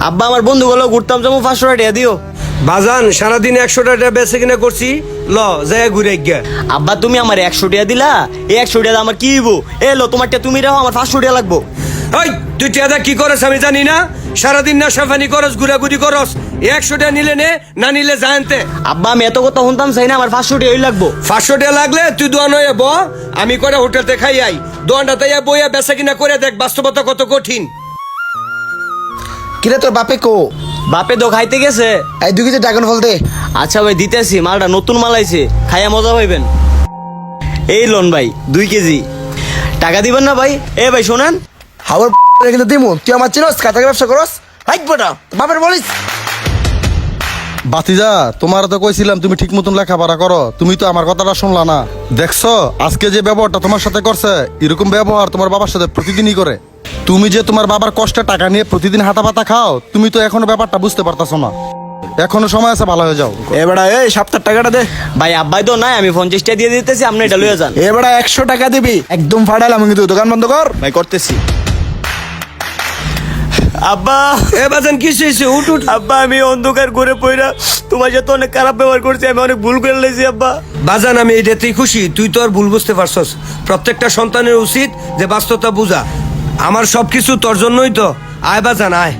আব্বা আমার বন্ধুগুলো ঘুরতাম যেমন 500 টাকা দিও। বাজান সারাদিন 100 টাকা বেচে কিনা করছি, ল যায় ঘুরে গিয়া। আব্বা তুমি আমার 100 টাকা দিলা, এই 100 টাকা আমার কি হইব? এ লো তোমারটা তুমি রাখো, আমার 500 টাকা লাগবো। ওই তুই টিয়াদা কি করস আমি জানি না, সারাদিন নেশাফানি করস, ঘুরাঘুরি করস। 100 টাকা নিলে নে, না নিলে জানতে। আব্বা আমি এত কথা শুনতাম চাই না, আমার 500 টাকাই লাগবো। 500 টাকা লাগলে তুই দোয়ান হয়ে ব, আমি করে হোটেলতে খাই আই। দোয়ানটাতে বইয়া বেচা কিনা করে দেখ বাস্তবতা কত কঠিন। কিরে তোর বাপে কো? বাপে তো খাইতে গেছে। এই 2 কেজি ড্রাগন ফল দে। আচ্ছা ভাই দিতেছি, মালটা নতুন মাল আইছে, খাইয়া মজা পাইবেন। এই লোন ভাই 2 কেজি টাকা দিবেন না ভাই? এ ভাই শোনেন, হাওয়ার কিন্তু দিমু, তুই আমার চিনস? কাঁচা ব্যবসা করস? হাইট বটা বাপের বলিস। বাতিজা তোমার তো কইছিলাম তুমি ঠিক মতন লেখাপড়া করো, তুমি তো আমার কথাটা শুনলা না। দেখছো আজকে যে ব্যবহারটা তোমার সাথে করছে, এরকম ব্যবহার তোমার বাবার সাথে প্রতিদিনই করে। তুমি যে তোমার বাবার কষ্টে টাকা নিয়ে প্রতিদিন হাতা পাতা খাও, তুমি তো এখনো ব্যাপারটা বুঝতে পারতাছো না। এখনো সময় আছে, ভালো হয়ে যাও। এবারে এই 70 টাকাটা দে। ভাই আব্বাই তো নাই, আমি 50 টাকা দিয়ে দিতেছি, আপনি এটা লইয়া যান। এবারে 100 টাকা দিবি, একদম ফাটাইলাম কিন্তু। দোকান বন্ধ কর। ভাই করতেছি। আব্বা এ বাজান কি হইছে? উঠ উঠ। আব্বা আমি অন্ধকার ঘুরে পড়া তোমার সাথে অনেক খারাপ ব্যবহার করছি, আমি অনেক ভুল করে লেছি আব্বা। বাজান আমি এটাতেই খুশি, তুই তো আর ভুল বুঝতে পারছস। প্রত্যেকটা সন্তানের উচিত যে বাস্তবতা বুঝা। আমার সবকিছু তোর জন্যই তো। আয় বাজান আয়।